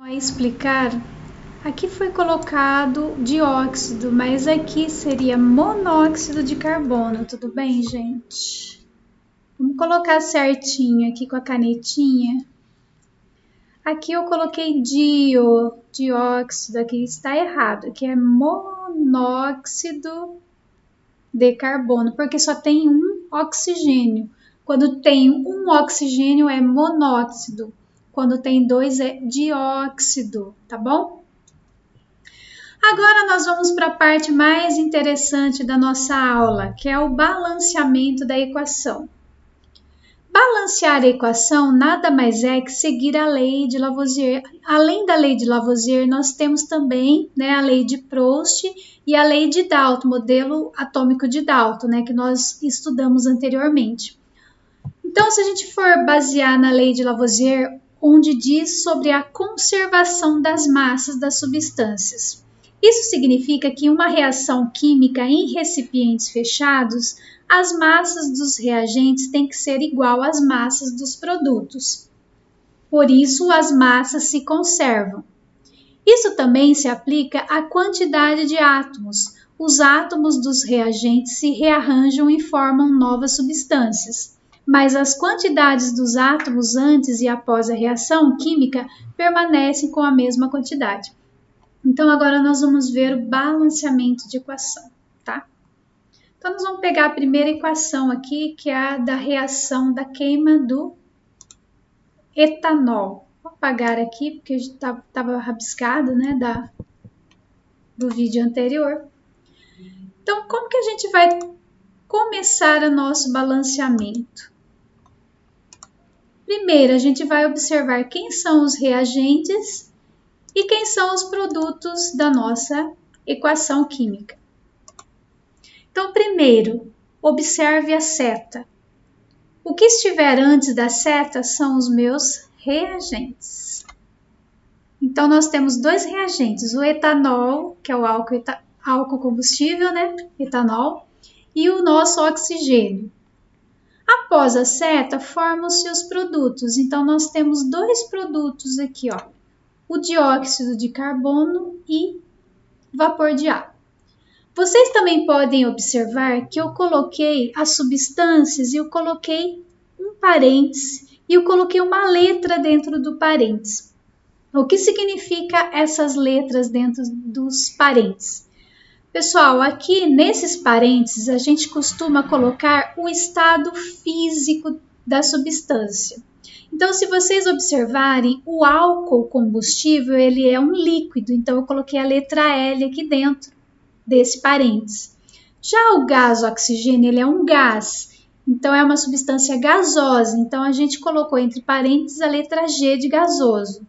Vai explicar, aqui foi colocado dióxido, mas aqui seria monóxido de carbono, tudo bem, gente? Vamos colocar certinho aqui com a canetinha. Aqui eu coloquei dióxido, aqui está errado, aqui é monóxido de carbono, porque só tem um oxigênio. Quando tem um oxigênio é monóxido. Quando tem dois é dióxido, tá bom? Agora nós vamos para a parte mais interessante da nossa aula, que é o balanceamento da equação. Balancear a equação nada mais é que seguir a lei de Lavoisier. Além da lei de Lavoisier, nós temos também, a lei de Proust e a lei de Dalton, modelo atômico de Dalton, que nós estudamos anteriormente. Então, se a gente for basear na lei de Lavoisier, onde diz sobre a conservação das massas das substâncias. Isso significa que em uma reação química em recipientes fechados, as massas dos reagentes têm que ser igual às massas dos produtos. Por isso, as massas se conservam. Isso também se aplica à quantidade de átomos. Os átomos dos reagentes se rearranjam e formam novas substâncias, mas as quantidades dos átomos antes e após a reação química permanecem com a mesma quantidade. Então, agora nós vamos ver o balanceamento de equação, tá? Então, nós vamos pegar a primeira equação aqui, que é a da reação da queima do etanol. Vou apagar aqui, porque estava rabiscado, do vídeo anterior. Então, como que a gente vai começar o nosso balanceamento? Primeiro, a gente vai observar quem são os reagentes e quem são os produtos da nossa equação química. Então, primeiro, observe a seta. O que estiver antes da seta são os meus reagentes. Então, nós temos dois reagentes, o etanol, que é o álcool combustível, etanol, e o nosso oxigênio. Após a seta, formam-se os produtos. Então, nós temos dois produtos aqui, o dióxido de carbono e vapor de água. Vocês também podem observar que eu coloquei as substâncias e eu coloquei um parênteses e eu coloquei uma letra dentro do parênteses. O que significa essas letras dentro dos parênteses? Pessoal, aqui nesses parênteses a gente costuma colocar o estado físico da substância. Então, se vocês observarem, o álcool combustível ele é um líquido, então eu coloquei a letra L aqui dentro desse parênteses. Já o gás oxigênio ele é um gás, então é uma substância gasosa, então a gente colocou entre parênteses a letra G de gasoso.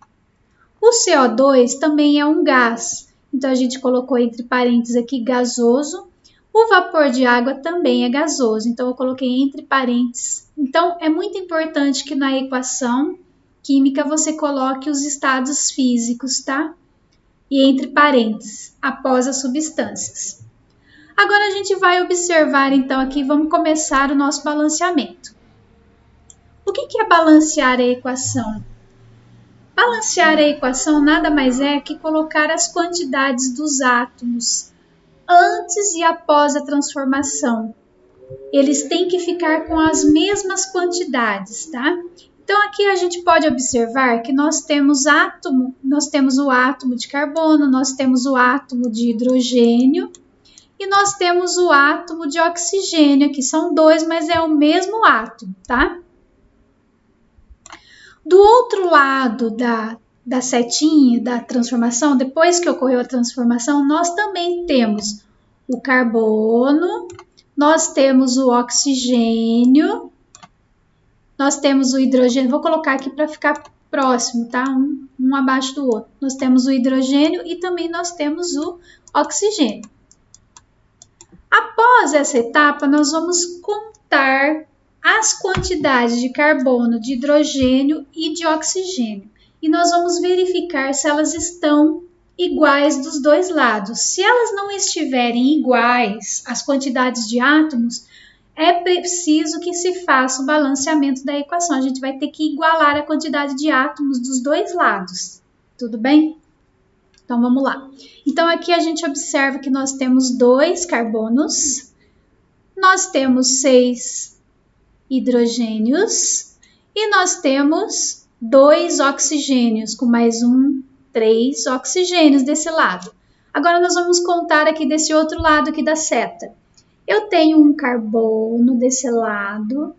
O CO2 também é um gás, então a gente colocou entre parênteses aqui gasoso. O vapor de água também é gasoso, então eu coloquei entre parênteses. Então é muito importante que na equação química você coloque os estados físicos, tá? E entre parênteses, após as substâncias. Agora a gente vai observar então aqui, vamos começar o nosso balanceamento. O que é balancear a equação? Balancear a equação nada mais é que colocar as quantidades dos átomos antes e após a transformação. Eles têm que ficar com as mesmas quantidades, tá? Então aqui a gente pode observar que nós temos o átomo de carbono, nós temos o átomo de hidrogênio e nós temos o átomo de oxigênio, que são dois, mas é o mesmo átomo, tá? Do outro lado da setinha da transformação, depois que ocorreu a transformação, nós também temos o carbono, nós temos o oxigênio, nós temos o hidrogênio, vou colocar aqui para ficar próximo, tá? Um abaixo do outro. Nós temos o hidrogênio e também nós temos o oxigênio. Após essa etapa, nós vamos contar as quantidades de carbono, de hidrogênio e de oxigênio. E nós vamos verificar se elas estão iguais dos dois lados. Se elas não estiverem iguais, as quantidades de átomos, é preciso que se faça o balanceamento da equação. A gente vai ter que igualar a quantidade de átomos dos dois lados, Tudo bem? Então, vamos lá. Então, aqui a gente observa que nós temos 2 carbonos, nós temos 6 hidrogênios e nós temos 2 oxigênios, com mais 3 oxigênios desse lado. Agora, nós vamos contar aqui desse outro lado aqui da seta. Eu tenho um carbono desse lado,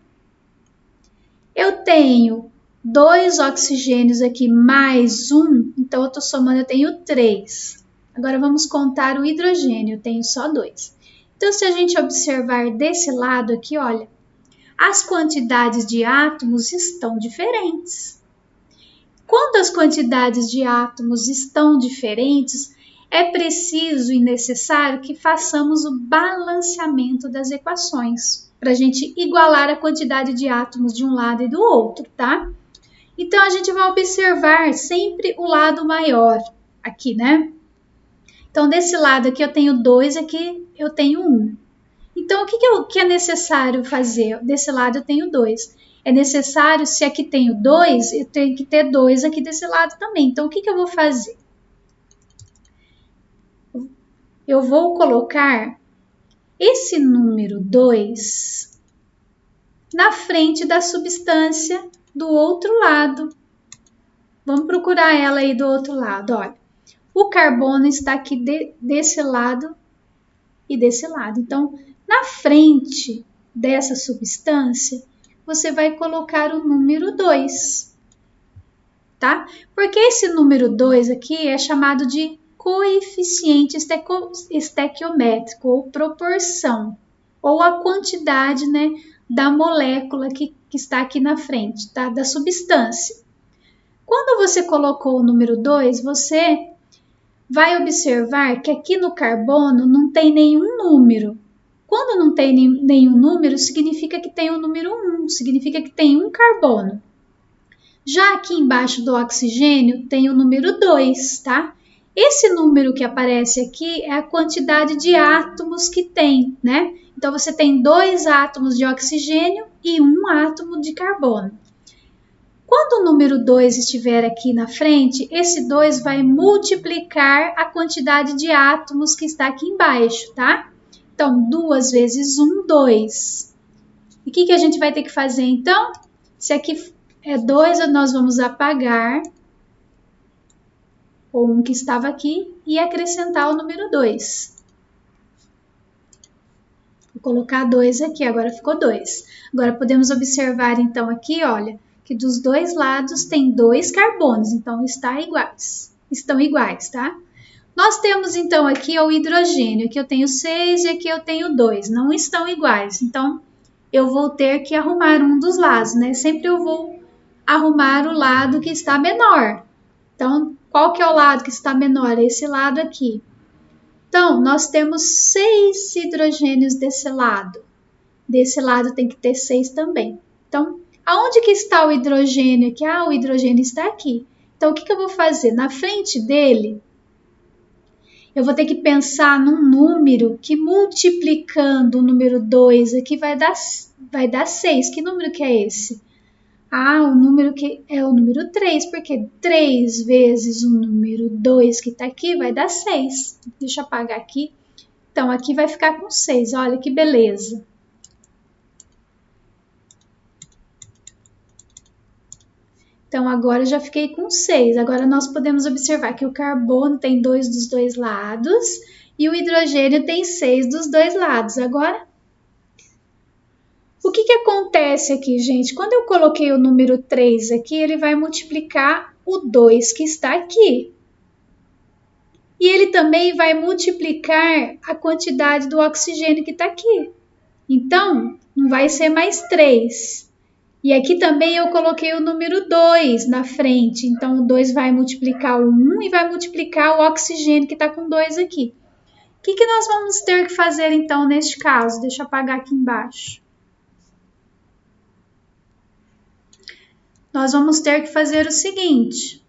eu tenho 2 oxigênios aqui mais 1, então eu estou somando, eu tenho 3. Agora vamos contar o hidrogênio, eu tenho só 2. Então, se a gente observar desse lado aqui, olha, as quantidades de átomos estão diferentes. Quando as quantidades de átomos estão diferentes, é preciso e necessário que façamos o balanceamento das equações, para a gente igualar a quantidade de átomos de um lado e do outro, tá? Então, a gente vai observar sempre o lado maior aqui, né? Então, desse lado aqui eu tenho 2, aqui eu tenho 1. Então, o que é necessário fazer? Desse lado eu tenho 2. É necessário, se aqui tenho 2, eu tenho que ter 2 aqui desse lado também. Então, o que eu vou fazer? Eu vou colocar esse número 2 na frente da substância do outro lado. Vamos procurar ela aí do outro lado, olha. O carbono está aqui desse lado e desse lado. Então, na frente dessa substância, você vai colocar o número 2, tá? Porque esse número 2 aqui é chamado de coeficiente estequiométrico, ou proporção, ou a quantidade, né, da molécula que está aqui na frente, tá? Da substância. Quando você colocou o número 2, você vai observar que aqui no carbono não tem nenhum número. Quando não tem nenhum número, significa que tem o número 1, significa que tem um carbono. Já aqui embaixo do oxigênio tem o número 2, tá? Esse número que aparece aqui é a quantidade de átomos que tem, né? Então, você tem 2 átomos de oxigênio e 1 átomo de carbono. Quando o número 2 estiver aqui na frente, esse 2 vai multiplicar a quantidade de átomos que está aqui embaixo, tá? Então, 2 vezes 1, 2. E o que a gente vai ter que fazer, então? Se aqui é 2, nós vamos apagar o 1 que estava aqui e acrescentar o número 2. Vou colocar 2 aqui, agora ficou 2. Agora, podemos observar, então, aqui, olha, que dos dois lados tem 2 carbonos, então estão iguais, tá? Nós temos, então, aqui o hidrogênio, aqui eu tenho 6 e aqui eu tenho 2, não estão iguais, então eu vou ter que arrumar um dos lados, né? Sempre eu vou arrumar o lado que está menor. Então, qual que é o lado que está menor? É esse lado aqui. Então, nós temos 6 hidrogênios desse lado. Desse lado tem que ter 6 também. Então, aonde que está o hidrogênio aqui? Ah, o hidrogênio está aqui. Então, o que eu vou fazer? Na frente dele, eu vou ter que pensar num número que multiplicando o número 2 aqui vai dar 6. Que número que é esse? Ah, o número que é o número 3, porque 3 vezes o número 2 que está aqui vai dar 6. Deixa eu apagar aqui. Então, aqui vai ficar com 6. Olha que beleza. Então, agora eu já fiquei com 6. Agora, nós podemos observar que o carbono tem 2 dos dois lados e o hidrogênio tem 6 dos dois lados. Agora, o que acontece aqui, gente? Quando eu coloquei o número 3 aqui, ele vai multiplicar o 2 que está aqui. E ele também vai multiplicar a quantidade do oxigênio que está aqui. Então, não vai ser mais 3. E aqui também eu coloquei o número 2 na frente. Então, o 2 vai multiplicar o 1 e vai multiplicar o oxigênio que está com 2 aqui. O que nós vamos ter que fazer, então, neste caso? Deixa eu apagar aqui embaixo. Nós vamos ter que fazer o seguinte.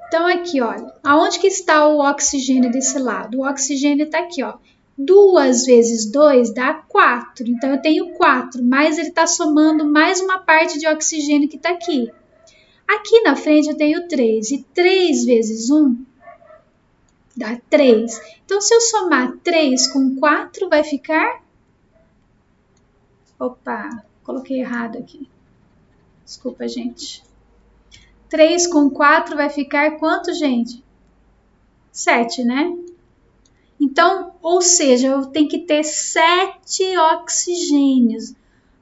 Então, aqui, olha, aonde que está o oxigênio desse lado? O oxigênio está aqui, ó. 2 vezes 2 dá 4. Então, eu tenho 4, mas ele está somando mais uma parte de oxigênio que está aqui. Aqui na frente eu tenho 3, e 3 vezes 1 dá 3. Então, se eu somar 3 com 4, vai ficar... Opa, coloquei errado aqui. Desculpa, gente. 3 com 4 vai ficar quanto, gente? 7, né? Então, ou seja, eu tenho que ter 7 oxigênios.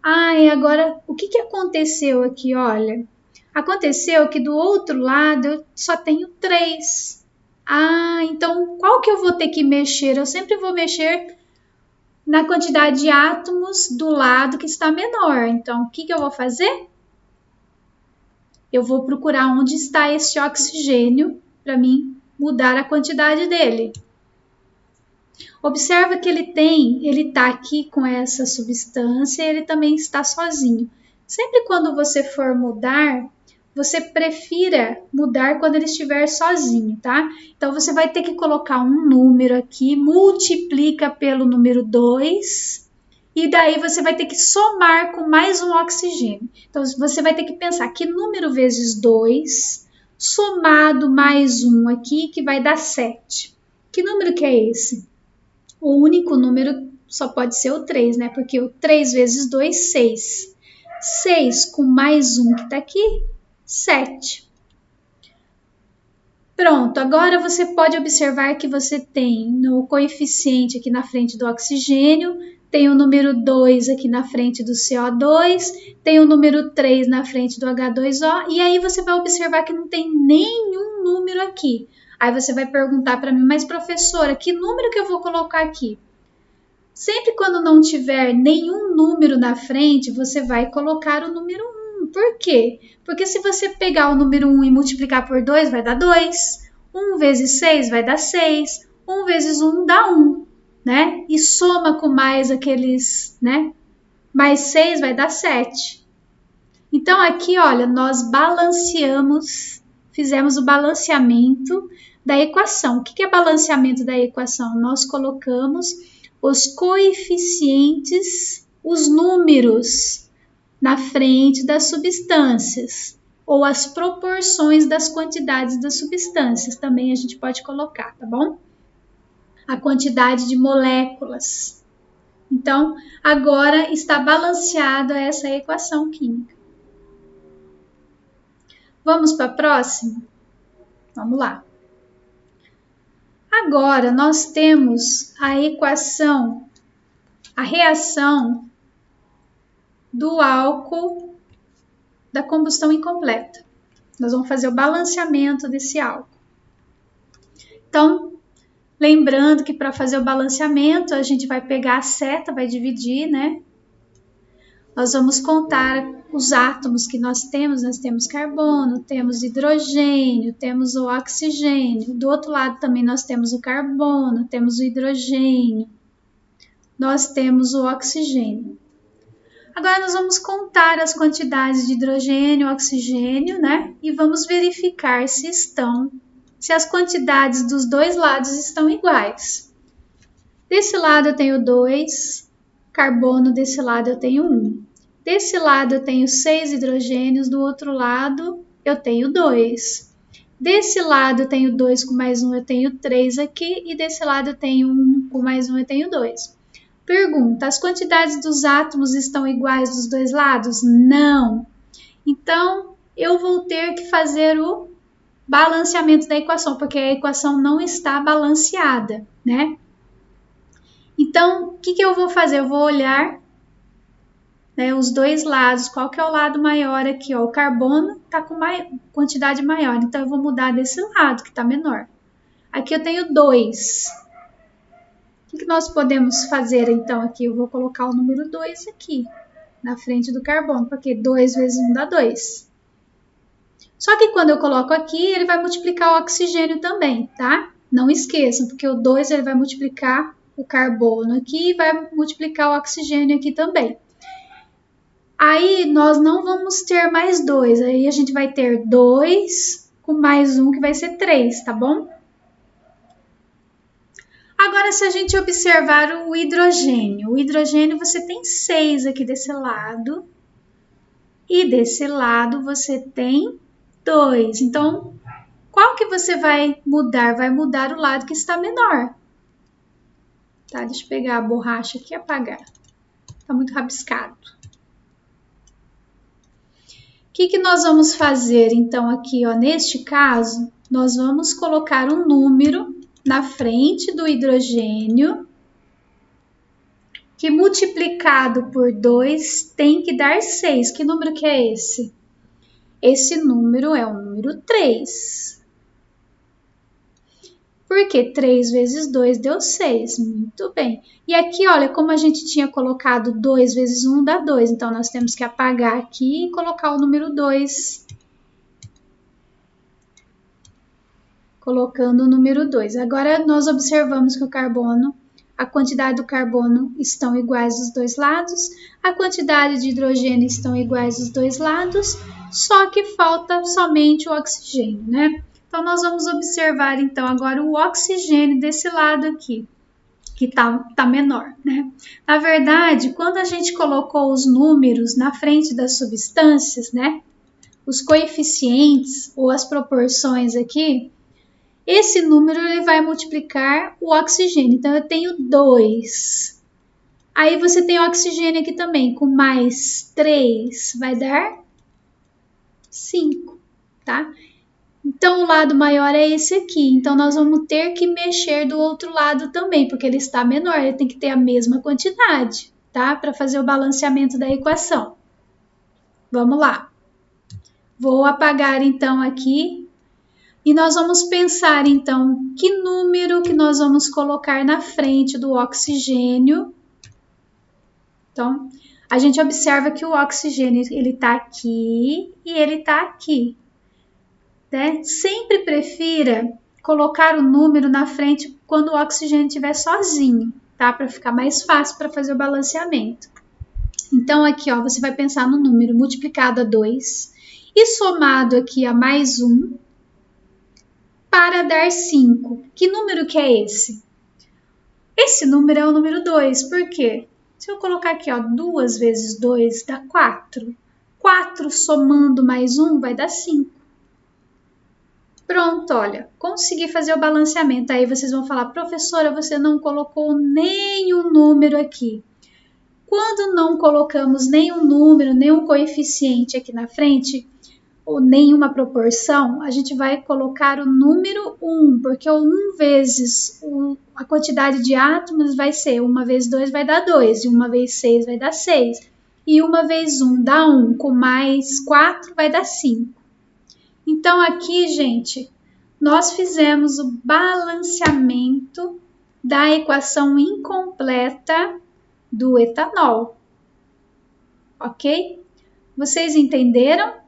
E agora, o que aconteceu aqui? Olha, aconteceu que do outro lado eu só tenho 3. Então qual que eu vou ter que mexer? Eu sempre vou mexer na quantidade de átomos do lado que está menor. Então, o que eu vou fazer? Eu vou procurar onde está esse oxigênio para mim mudar a quantidade dele. Observa que ele está aqui com essa substância e ele também está sozinho. Sempre quando você for mudar, você prefira mudar quando ele estiver sozinho, tá? Então, você vai ter que colocar um número aqui, multiplica pelo número 2, e daí você vai ter que somar com mais um oxigênio. Então, você vai ter que pensar que número vezes 2, somado mais um aqui, que vai dar 7. Que número que é esse? O único número só pode ser o 3, né? Porque o 3 vezes 2, 6. 6 com mais um que está aqui, 7. Pronto, agora você pode observar que você tem no coeficiente aqui na frente do oxigênio, tem o número 2 aqui na frente do CO2, tem o número 3 na frente do H2O, e aí você vai observar que não tem nenhum número aqui. Aí você vai perguntar para mim, mas professora, que número que eu vou colocar aqui? Sempre quando não tiver nenhum número na frente, você vai colocar o número 1. Por quê? Porque se você pegar o número 1 e multiplicar por 2, vai dar 2. 1 vezes 6 vai dar 6. 1 vezes 1 dá 1, né? E soma com mais aqueles, né? Mais 6 vai dar 7. Então, aqui, olha, nós balanceamos, fizemos o balanceamento da equação. O que é balanceamento da equação? Nós colocamos os coeficientes, os números na frente das substâncias, ou as proporções das quantidades das substâncias, também a gente pode colocar, tá bom? A quantidade de moléculas. Então, agora está balanceada essa equação química. Vamos para a próxima? Vamos lá. Agora, nós temos a equação, a reação do álcool da combustão incompleta. Nós vamos fazer o balanceamento desse álcool. Então, lembrando que para fazer o balanceamento, a gente vai pegar a seta, vai dividir, né? Nós vamos contar os átomos que nós temos carbono, temos hidrogênio, temos o oxigênio. Do outro lado também nós temos o carbono, temos o hidrogênio, nós temos o oxigênio. Agora nós vamos contar as quantidades de hidrogênio e oxigênio, né? E vamos verificar se as quantidades dos dois lados estão iguais. Desse lado eu tenho 2, carbono, desse lado eu tenho 1. Desse lado eu tenho 6 hidrogênios, do outro lado eu tenho 2. Desse lado eu tenho 2 com mais 1, eu tenho 3 aqui, e desse lado eu tenho 1 com mais 1, eu tenho 2. Pergunta, as quantidades dos átomos estão iguais dos dois lados? Não. Então, eu vou ter que fazer o balanceamento da equação, porque a equação não está balanceada, né? Então, o que eu vou fazer? Eu vou olhar, né, os dois lados, qual que é o lado maior aqui? Ó, o carbono está com quantidade maior, então eu vou mudar desse lado, que está menor. Aqui eu tenho 2. O que nós podemos fazer, então, aqui? Eu vou colocar o número 2 aqui, na frente do carbono, porque 2 vezes 1 dá 2. Só que quando eu coloco aqui, ele vai multiplicar o oxigênio também, tá? Não esqueçam, porque o 2 ele vai multiplicar o carbono aqui e vai multiplicar o oxigênio aqui também. Aí nós não vamos ter mais 2, aí a gente vai ter 2 com mais 1, que vai ser 3, tá bom? Agora, se a gente observar o hidrogênio você tem 6 aqui desse lado, e desse lado você tem 2. Então, qual que você vai mudar? Vai mudar o lado que está menor. Tá, deixa eu pegar a borracha aqui e apagar. Tá muito rabiscado. O que nós vamos fazer, então, aqui, ó, neste caso, nós vamos colocar um número na frente do hidrogênio, que multiplicado por 2 tem que dar 6. Que número que é esse? Esse número é o número 3. Porque 3 vezes 2 deu 6. Muito bem. E aqui, olha, como a gente tinha colocado 2 vezes 1 dá 2. Então, nós temos que apagar aqui e colocar o número 2. Colocando o número 2. Agora, nós observamos que o carbono, a quantidade do carbono estão iguais dos dois lados, a quantidade de hidrogênio estão iguais dos dois lados, só que falta somente o oxigênio, né? Então, nós vamos observar, então, agora o oxigênio desse lado aqui, que tá menor, né? Na verdade, quando a gente colocou os números na frente das substâncias, né? Os coeficientes ou as proporções aqui, esse número ele vai multiplicar o oxigênio. Então, eu tenho 2. Aí, você tem o oxigênio aqui também, com mais 3, vai dar 5, tá? Então, o lado maior é esse aqui. Então, nós vamos ter que mexer do outro lado também, porque ele está menor, ele tem que ter a mesma quantidade, tá? Para fazer o balanceamento da equação. Vamos lá. Vou apagar, então, aqui. E nós vamos pensar, então, que número que nós vamos colocar na frente do oxigênio. Então, a gente observa que o oxigênio, ele está aqui e ele está aqui. Né? Sempre prefira colocar o número na frente quando o oxigênio estiver sozinho, tá? Para ficar mais fácil para fazer o balanceamento. Então, aqui, ó, você vai pensar no número multiplicado a 2 e somado aqui a mais 1 para dar 5. Que número que é esse? Esse número é o número 2, por quê? Se eu colocar aqui, ó, 2 vezes 2 dá 4. 4 somando mais 1 vai dar 5. Pronto, olha, consegui fazer o balanceamento. Aí vocês vão falar, professora, você não colocou nenhum número aqui. Quando não colocamos nenhum número, nenhum coeficiente aqui na frente, ou nenhuma proporção, a gente vai colocar o número 1, porque o 1 vezes a quantidade de átomos vai ser 1 vezes 2 vai dar 2, e 1 vezes 6 vai dar 6, e 1 vezes 1 dá 1, com mais 4 vai dar 5. Então, aqui, gente, nós fizemos o balanceamento da equação incompleta do etanol. Ok? Vocês entenderam?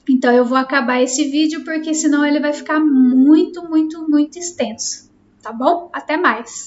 Então, eu vou acabar esse vídeo porque senão ele vai ficar muito extenso. Tá bom? Até mais!